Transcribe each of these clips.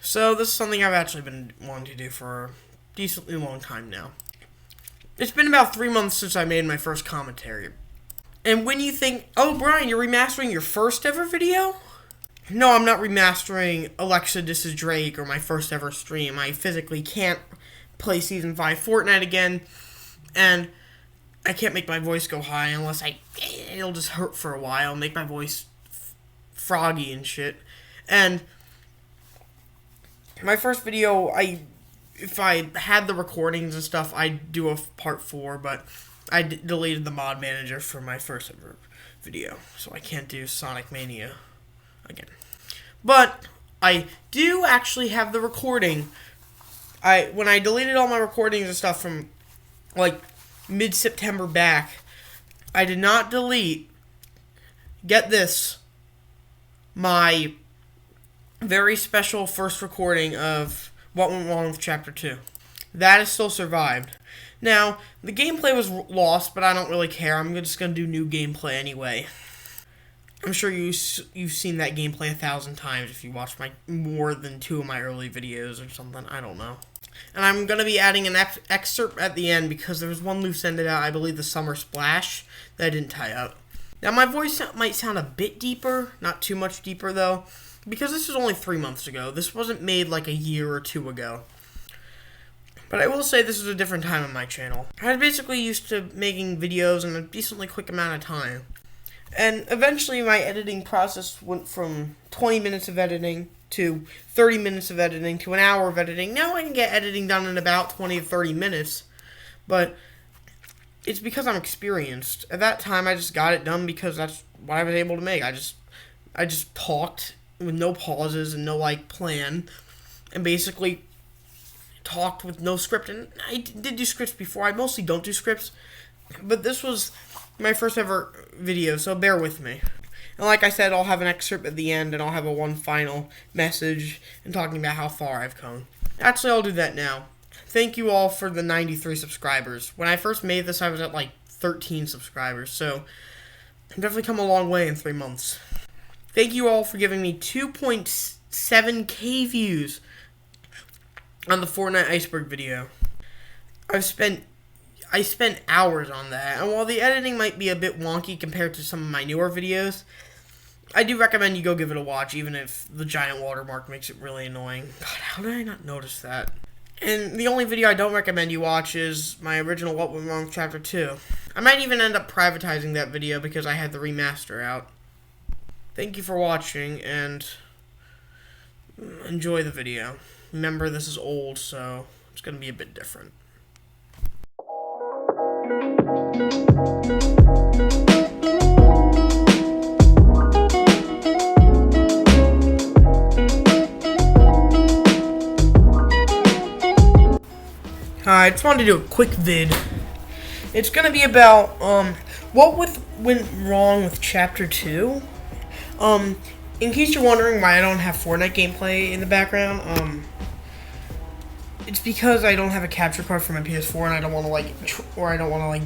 So this is something I've actually been wanting to do for a decently long time now. It's been about 3 months since I made my first commentary. And when you think, oh Brian, you're remastering your first ever video? No, I'm not remastering Alexa, This Is Drake or my first ever stream. I physically can't play Season 5 Fortnite again, and I can't make my voice go high unless it'll just hurt for a while, make my voice froggy and shit. And my first video, if I had the recordings and stuff, I'd do a part 4, but I deleted the mod manager for my first ever video, so I can't do Sonic Mania again. But I do actually have the recording. When I deleted all my recordings and stuff from like mid-September back, I did not delete, get this, my very special first recording of What Went Wrong with Chapter 2. That has still survived. Now, the gameplay was lost, but I don't really care. I'm just going to do new gameplay anyway. I'm sure you've seen that gameplay 1,000 times if you watched more than 2 of my early videos or something. I don't know. And I'm going to be adding an excerpt at the end because there was one loose ended out, I believe the Summer Splash, that I didn't tie up. Now, my voice might sound a bit deeper, not too much deeper though, because this is only 3 months ago. This wasn't made like a year or 2 ago. But I will say this is a different time on my channel. I was basically used to making videos in a decently quick amount of time. And eventually my editing process went from 20 minutes of editing to 30 minutes of editing to an hour of editing. Now I can get editing done in about 20 to 30 minutes. But it's because I'm experienced. At that time I just got it done because that's what I was able to make. I just talked with no pauses and no plan, and basically talked with no script. And I did do scripts before. I mostly don't do scripts, but this was my first ever video, so bear with me. And like I said, I'll have an excerpt at the end, and I'll have one final message and talking about how far I've come. Actually, I'll do that now. Thank you all for the 93 subscribers. When I first made this, I was at 13 subscribers, so I've definitely come a long way in 3 months. Thank you all for giving me 2.7k views on the Fortnite Iceberg video. I spent hours on that, and while the editing might be a bit wonky compared to some of my newer videos, I do recommend you go give it a watch, even if the giant watermark makes it really annoying. God, how did I not notice that? And the only video I don't recommend you watch is my original What Went Wrong with Chapter 2. I might even end up privatizing that video because I had the remaster out. Thank you for watching, and enjoy the video. Remember, this is old, so it's going to be a bit different. I just wanted to do a quick vid. It's going to be about what went wrong with Chapter 2. In case you're wondering why I don't have Fortnite gameplay in the background, it's because I don't have a capture card for my PS4, and I don't want to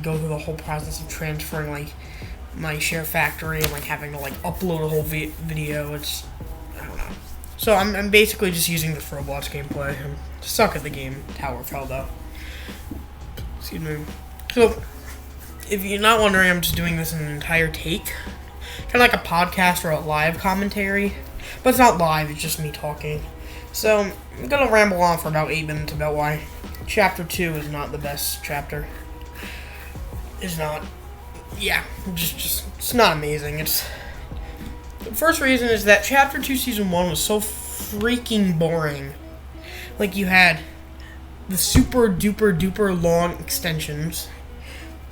go through the whole process of transferring my share factory and having to upload a whole video. I don't know. So I'm basically just using this Roblox gameplay. I'm suck at the game. Tower fell though. Excuse me. So if you're not wondering, I'm just doing this in an entire take. Kind of like a podcast or a live commentary. But it's not live, it's just me talking. So, I'm going to ramble on for about 8 minutes about why Chapter 2 is not the best chapter. It's not. Yeah, it's not amazing. The first reason is that Chapter 2 Season 1 was so freaking boring. You had the super duper duper long extensions,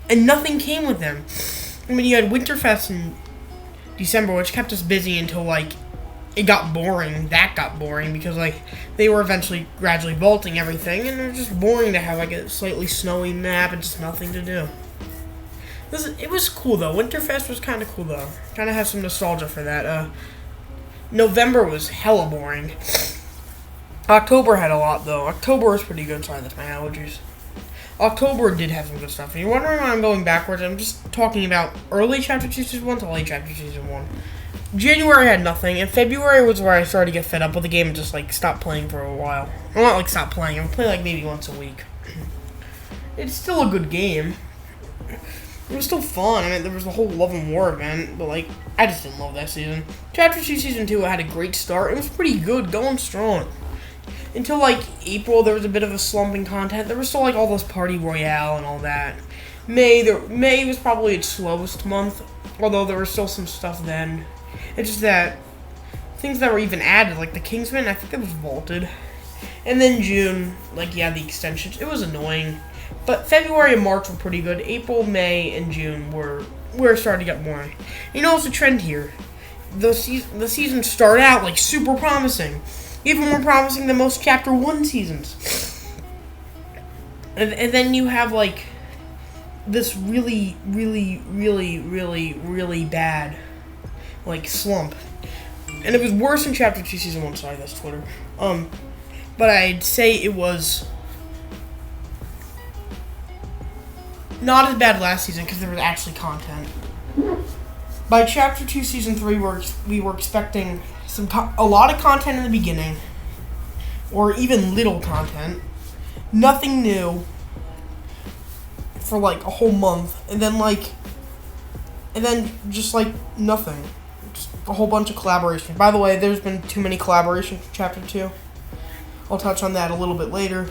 and nothing came with them. I mean, you had Winterfest in December, which kept us busy until it got boring. That got boring because they were eventually gradually vaulting everything, and it was just boring to have a slightly snowy map and just nothing to do. It was cool though. Winterfest was kind of cool though. Kind of have some nostalgia for that. November was hella boring. October had a lot though. October was pretty good. Sorry, that's my allergies. October did have some good stuff. And you're wondering why I'm going backwards. I'm just talking about early Chapter 2 Season 1 to late Chapter 2 Season 1. January had nothing, and February was where I started to get fed up with the game and just like stopped playing for a while. Well, not like stopped playing. I would play like maybe once a week. It's still a good game. It was still fun. I mean, there was the whole Love and War event, but like I just didn't love that season. Chapter 2 Season 2 had a great start. It was pretty good, going strong. Until like April, there was a bit of a slump in content. There was still like all those Party Royale and all that. May was probably its slowest month, although there was still some stuff then. It's just that things that were even added, like the Kingsman, I think that was vaulted. And then June, like the extensions, it was annoying. But February and March were pretty good. April, May, and June were starting to get boring. You know, it's a trend here. The seasons start out like super promising, even more promising than most Chapter 1 seasons. And then you have like this really, really, really, really, really bad like slump. And it was worse in Chapter 2 Season 1. Sorry, that's Twitter. But I'd say it was not as bad last season because there was actually content. By Chapter 2 Season 3, we were expecting a lot of content in the beginning, or even little content. Nothing new for like a whole month, and then just like nothing. Just a whole bunch of collaboration. By the way, there's been too many collaborations for Chapter 2. I'll touch on that a little bit later.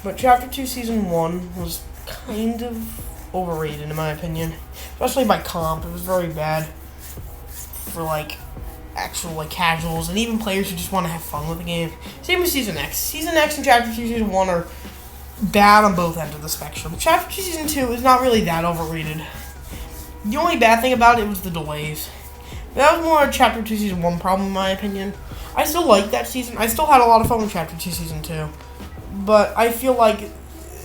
But Chapter 2 Season 1 was kind of overrated in my opinion. Especially by comp. It was very bad for like actual like casuals and even players who just want to have fun with the game. Same with Season X. Season X and Chapter 2 Season 1 are bad on both ends of the spectrum. Chapter 2 Season 2 is not really that overrated. The only bad thing about it was the delays. That was more a Chapter 2 Season 1 problem in my opinion. I still liked that season. I still had a lot of fun with Chapter 2 Season 2. But I feel like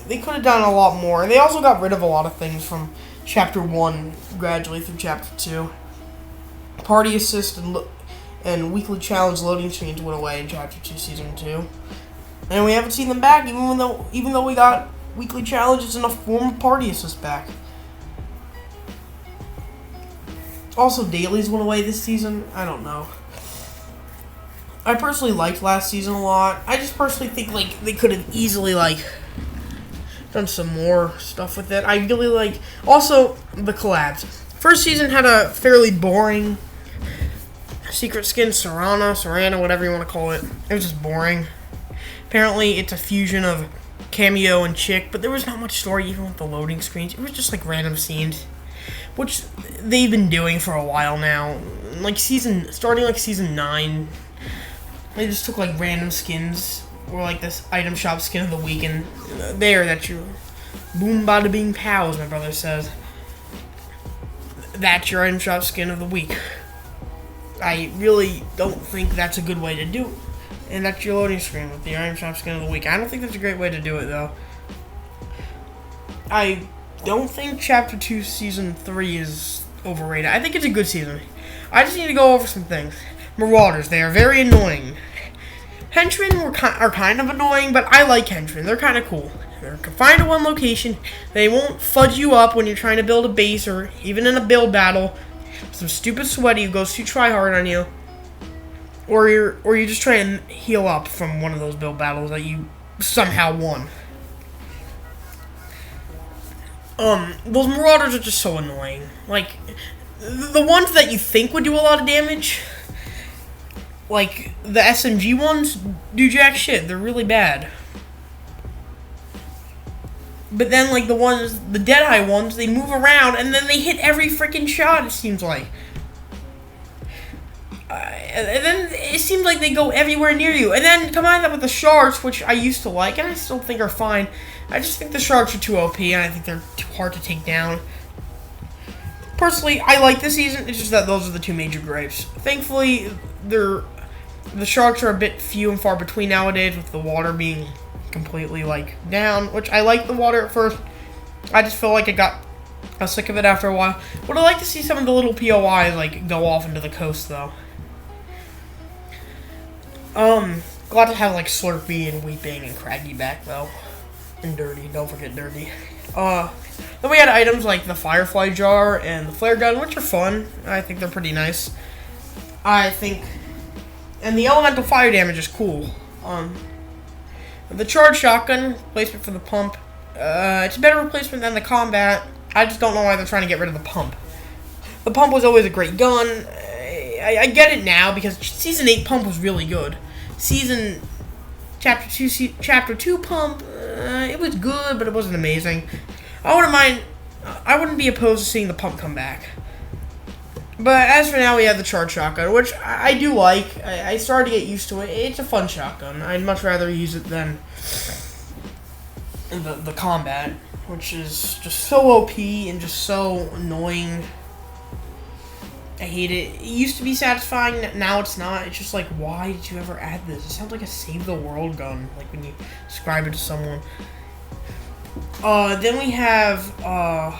they could have done a lot more. And they also got rid of a lot of things from Chapter 1 gradually through Chapter 2. Party Assist and Weekly Challenge loading screens went away in Chapter 2 Season 2. And we haven't seen them back even though we got Weekly Challenges in a form of Party Assist back. Also, dailies went away this season. I don't know. I personally liked last season a lot. I just personally think like they could have easily like done some more stuff with it. I really like also the collabs. First season had a fairly boring secret skin, Serana, whatever you want to call it. It was just boring. Apparently, it's a fusion of Cameo and Chick, but there was not much story even with the loading screens. It was just like random scenes, which they've been doing for a while now. Like starting like season 9. They just took like random skins, or like this item shop skin of the week, and that's your boom bada bing pow, as my brother says. That's your item shop skin of the week. I really don't think that's a good way to do it. And that's your loading screen with the item shop skin of the week. I don't think that's a great way to do it, though. I don't think Chapter 2 Season 3 is overrated. I think it's a good season. I just need to go over some things. Marauders, they are very annoying. Henchmen are kind of annoying, but I like henchmen. They're kind of cool. They're confined to one location. They won't fudge you up when you're trying to build a base or even in a build battle. Some stupid sweaty who goes too try hard on you. Or you're just trying to heal up from one of those build battles that you somehow won. Those Marauders are just so annoying. Like, the ones that you think would do a lot of damage, like the SMG ones, do jack shit. They're really bad. But then, like, the Deadeye ones, they move around, and then they hit every freaking shot, it seems like. And then it seems like they go everywhere near you. And then combine that with the Sharks, which I used to like, and I still think are fine. I just think the Sharks are too OP, and I think they're too hard to take down. Personally, I like this season, it's just that those are the two major gripes. Thankfully, the Sharks are a bit few and far between nowadays, with the water being completely, like, down, which I liked the water at first. I just feel like I got sick of it after a while. Would I like to see some of the little POIs, like, go off into the coast, though. Glad to have, like, Slurpee and Weeping and Craggy back, though. And Dirty, don't forget Dirty. Then we had items like the Firefly Jar and the Flare Gun, which are fun. I think they're pretty nice. I think, and the elemental fire damage is cool. The charge shotgun replacement for the pump. It's a better replacement than the combat. I just don't know why they're trying to get rid of the pump. The pump was always a great gun. I get it now because Season 8 pump was really good. Chapter 2 pump, it was good, but it wasn't amazing. I wouldn't be opposed to seeing the pump come back. But as for now, we have the charge shotgun, which I do like. I started to get used to it. It's a fun shotgun. I'd much rather use it than the combat, which is just so OP and just so annoying. I hate it. It used to be satisfying, now it's not. It's just like, why did you ever add this? It sounds like a save the world gun, like when you describe it to someone. Then we have, the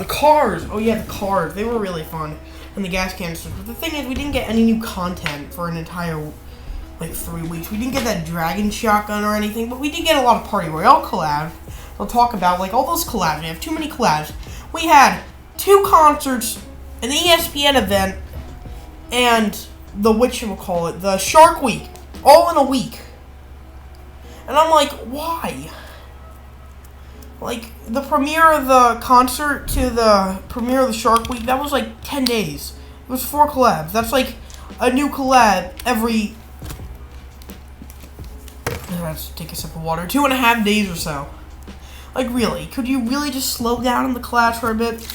cars. Oh yeah, the cars. They were really fun. And the gas canisters. But the thing is, we didn't get any new content for an entire, 3 weeks. We didn't get that dragon shotgun or anything, but we did get a lot of Party Royale collabs. We'll talk about, all those collabs. We have too many collabs. We had 2 concerts, an ESPN event, and the Shark Week, all in a week. And I'm like, why? The premiere of the concert to the premiere of the Shark Week, that was 10 days. It was 4 collabs. That's a new collab every... Let's take a sip of water. 2.5 days or so. Really, could you really just slow down in the collabs for a bit?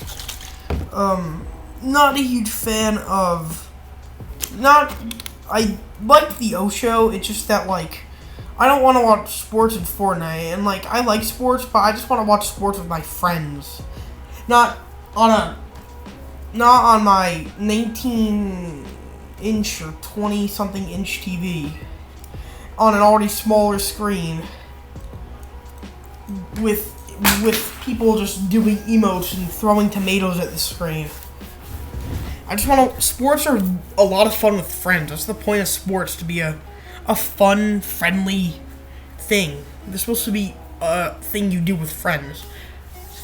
Not a huge fan of... I like the O Show, it's just that, I don't want to watch sports in Fortnite, and, I like sports, but I just want to watch sports with my friends. Not on my 19-inch or 20-something-inch TV. On an already smaller screen. With people just doing emotes and throwing tomatoes at the screen. Sports are a lot of fun with friends. That's the point of sports, to be a fun, friendly thing. They're supposed to be a thing you do with friends.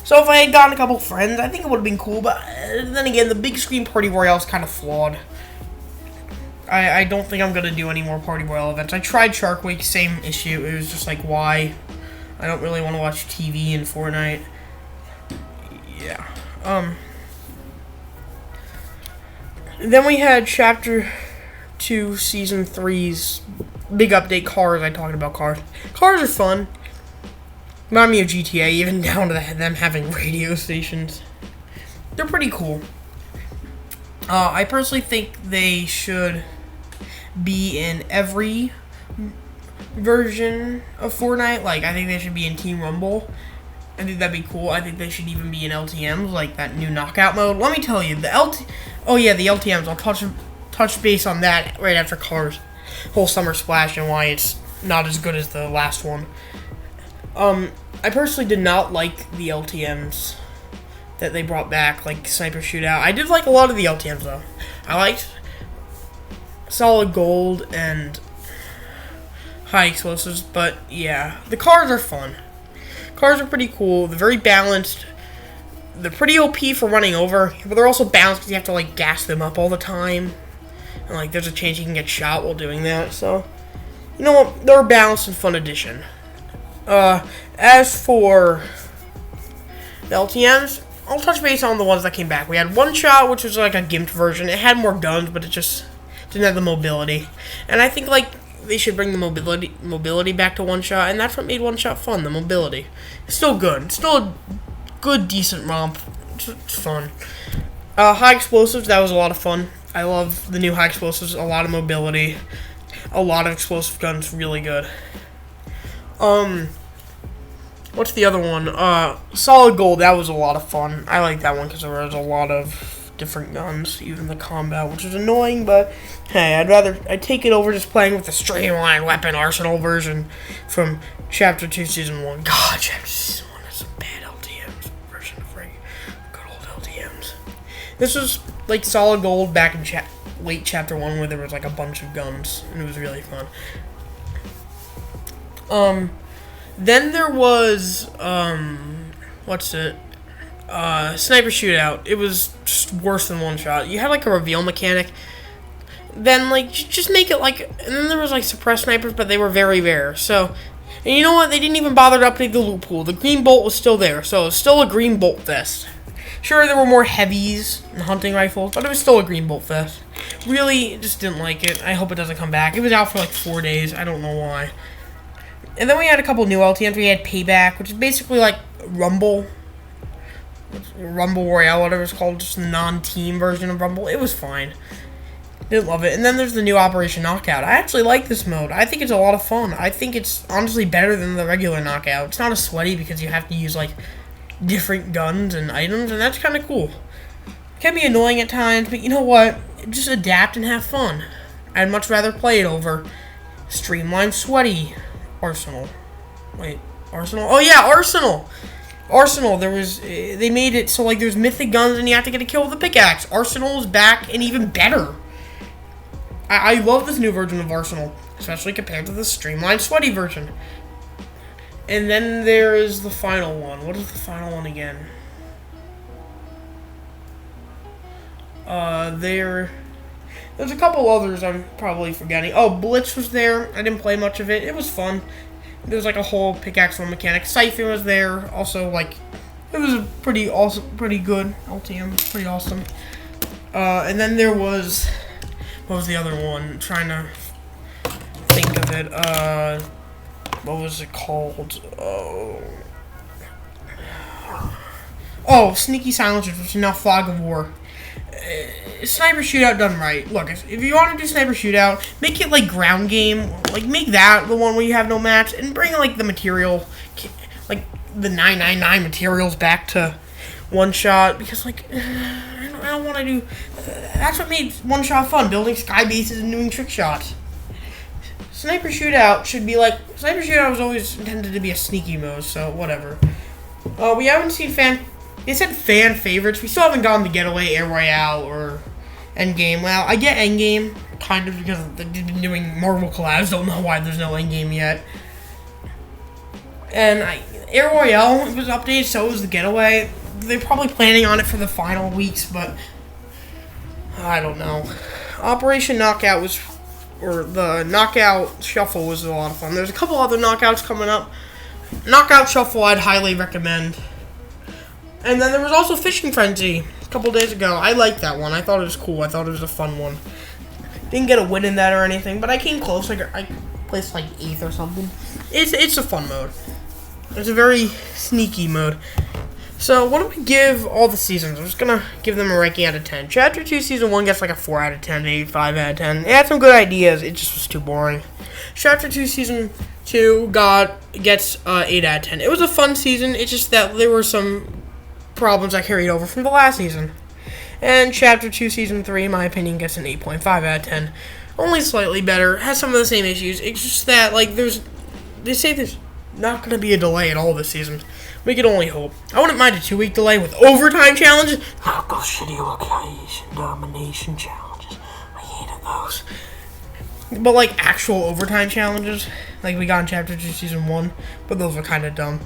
So if I had gotten a couple friends, I think it would have been cool, but then again, the big screen Party Royale is kind of flawed. I don't think I'm going to do any more Party Royale events. I tried Shark Week, same issue. It was just why? I don't really want to watch TV in Fortnite. Yeah. Then we had Chapter 2, Season 3's big update, cars. I talked about cars. Cars are fun. Remind me of GTA, even down to them having radio stations. They're pretty cool. I personally think they should be in every version of Fortnite. I think they should be in Team Rumble. I think that'd be cool. I think they should even be in LTMs, that new knockout mode. Let me tell you, the LTMs. I'll touch base on that right after Cars. Whole Summer Splash and why it's not as good as the last one. I personally did not like the LTMs that they brought back, Sniper Shootout. I did like a lot of the LTMs, though. I liked Solid Gold and High Explosives, but yeah, the cars are fun. Cars are pretty cool. They're very balanced. They're pretty OP for running over, but they're also balanced because you have to gas them up all the time. And there's a chance you can get shot while doing that. So, you know what? They're a balanced and fun addition. As for the LTMs, I'll touch base on the ones that came back. We had One Shot, which was a gimped version. It had more guns, but it just didn't have the mobility. And I think they should bring the mobility back to One Shot, and that's what made One Shot fun, the mobility. It's still good. It's still a good, decent romp. It's fun. High Explosives, that was a lot of fun. I love the new High Explosives. A lot of mobility. A lot of explosive guns. Really good. What's the other one? Solid Gold, that was a lot of fun. I like that one because there was a lot of different guns, even the combat, which is annoying, but hey, I'd take it over just playing with the streamlined weapon arsenal version from Chapter 2, Season 1. God, Chapter 2, Season 1 has some bad LTMs version of good old LTMs. This was Solid Gold back in late Chapter 1 where there was a bunch of guns, and it was really fun. Then there was, Sniper Shootout. It was just worse than one shot. You had like a reveal mechanic. Then like just make it like, and then there was like suppressed snipers, but they were very rare. So, and you know what? They didn't even bother to update the loot pool. The green bolt was still there, so it was still a green bolt vest. Sure, there were more heavies and hunting rifles, but it was still a green bolt vest. Really, just didn't like it. I hope it doesn't come back. It was out for like 4 days. I don't know why. And then we had a couple new LTMs. We had Payback, which is basically like Rumble Royale, whatever it's called, just the non-team version of Rumble. It was fine. Didn't love it. And then there's the new Operation Knockout. I actually like this mode. I think it's a lot of fun. I think it's honestly better than the regular Knockout. It's not as sweaty because you have to use like different guns and items, and that's kind of cool. It can be annoying at times, but you know what? Just adapt and have fun. I'd much rather play it over Streamlined Sweaty Arsenal. Wait, Arsenal? Oh yeah, Arsenal! Arsenal, they made it so like there's mythic guns and you have to get a kill with a pickaxe. Arsenal is back and even better. I love this new version of Arsenal, especially compared to the Streamlined Sweaty version. And then there is the final one. What is the final one again? There's a couple others I'm probably forgetting. Oh, Blitz was there. I didn't play much of it. It was fun. There was like a whole pickaxe one mechanic. Siphon was there. Also, like, it was a pretty good LTM. Pretty awesome. And then there was, what was the other one? I'm trying to think of it. What was it called? Oh, Sneaky Silencers, which is now Fog of War. Sniper Shootout done right. Look, if you want to do Sniper Shootout, make it like ground game. Like, make that the one where you have no match, and bring like the material, like the 999 materials back to one shot, because like I don't want to do. That's what made one shot fun: building sky bases and doing trick shots. Sniper Shootout should be like Sniper Shootout was always intended to be a sneaky mode, so whatever. We haven't seen They said fan favorites. We still haven't gotten the Getaway, Air Royale, or Endgame. Well, I get Endgame, kind of, because they've been doing Marvel collabs. Don't know why there's no Endgame yet. And Air Royale was updated, so was the Getaway. They're probably planning on it for the final weeks, but I don't know. Operation Knockout was, or the Knockout Shuffle was a lot of fun. There's a couple other knockouts coming up. Knockout Shuffle I'd highly recommend. And then there was also Fishing Frenzy a couple days ago. I liked that one. I thought it was cool. I thought it was a fun one. Didn't get a win in that or anything, but I came close. I placed like 8th or something. It's a fun mode. It's a very sneaky mode. So what do we give all the seasons? I'm just going to give them a ranking out of 10. Chapter 2 Season 1 gets like a 4 out of 10, maybe 5 out of 10. It had some good ideas. It just was too boring. Chapter 2 Season 2 gets 8 out of 10. It was a fun season. It's just that there were some problems I carried over from the last season. And Chapter 2 Season 3, in my opinion, gets an 8.5 out of 10. Only slightly better. Has some of the same issues. It's just that, like, they say there's not going to be a delay at all this season. We can only hope. I wouldn't mind a 2-week delay with overtime challenges. Not those shitty location domination challenges. I hated those. But, like, actual overtime challenges, like we got in Chapter 2 Season 1, but those were kind of dumb.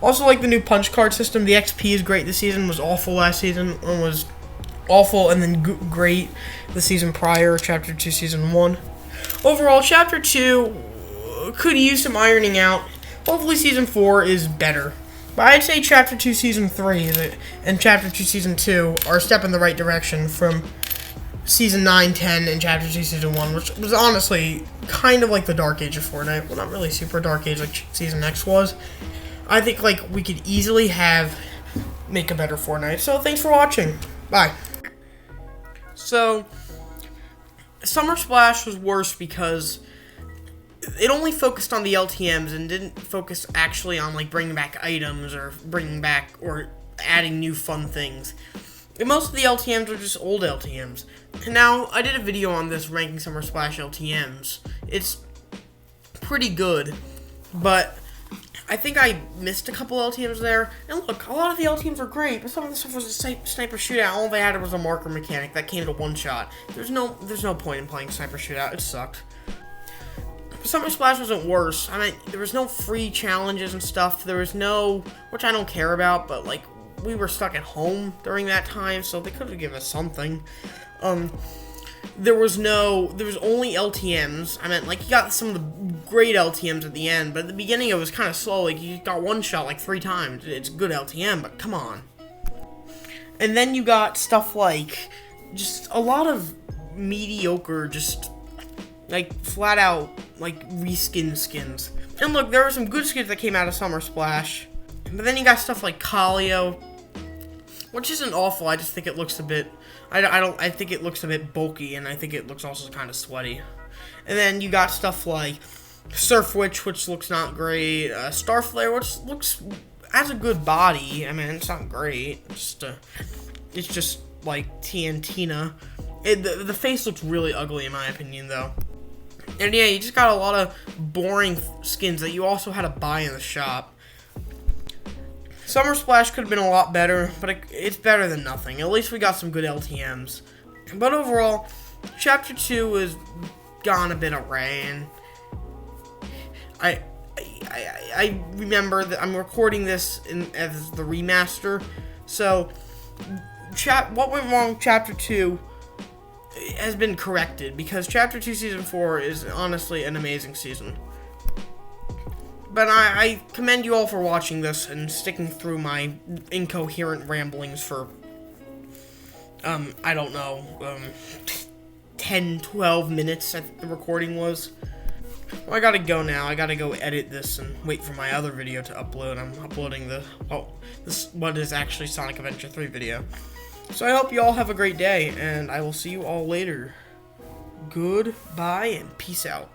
Also, like the new punch card system. The XP is great this season. Was awful last season. And was awful and then great the season prior, Chapter 2 Season 1. Overall, Chapter 2 could use some ironing out. Hopefully Season 4 is better. But I'd say Chapter 2 Season 3 and Chapter 2 Season 2 are a step in the right direction from Season 9, 10, and Chapter 2 Season 1, which was honestly kind of like the Dark Age of Fortnite. Well, not really super Dark Age like Season X was. I think like we could easily make a better Fortnite. So thanks for watching. Bye. So Summer Splash was worse because it only focused on the LTMs and didn't focus actually on like bringing back items or adding new fun things. And most of the LTMs were just old LTMs. And now I did a video on this ranking Summer Splash LTMs. It's pretty good, but I think I missed a couple LTMs there. And look, a lot of the LTMs are great, but some of the stuff was a Sniper Shootout. All they had was a marker mechanic that came to one shot. There's no point in playing Sniper Shootout. It sucked. Summer Splash wasn't worse. I mean, there was no free challenges and stuff. There was no, which I don't care about, but like we were stuck at home during that time, so they could have given us something. There was only LTMs. I meant, like, you got some of the great LTMs at the end, but at the beginning it was kind of slow. Like, you got one shot like 3 times. It's good LTM, but come on. And then you got stuff like just a lot of mediocre, just like flat out like reskin skins. And look, there were some good skins that came out of Summer Splash, but then you got stuff like Kaleo, which isn't awful. I just think it looks a bit. I think it looks a bit bulky, and I think it looks also kind of sweaty. And then you got stuff like Surf Witch, which looks not great. Starflare, which has a good body. I mean, it's not great. It's just like TNTina. The face looks really ugly in my opinion, though. And yeah, you just got a lot of boring skins that you also had to buy in the shop. Summer Splash could have been a lot better, but it's better than nothing. At least we got some good LTMs. But overall, Chapter 2 has gone a bit awry, and I remember that I'm recording this as the remaster, so what went wrong Chapter 2 has been corrected, because Chapter 2 Season 4 is honestly an amazing season. But I commend you all for watching this and sticking through my incoherent ramblings for, I don't know, 10, 12 minutes I think the recording was. Well, I gotta go now. I gotta go edit this and wait for my other video to upload. I'm uploading what is actually Sonic Adventure 3 video. So I hope you all have a great day, and I will see you all later. Goodbye and peace out.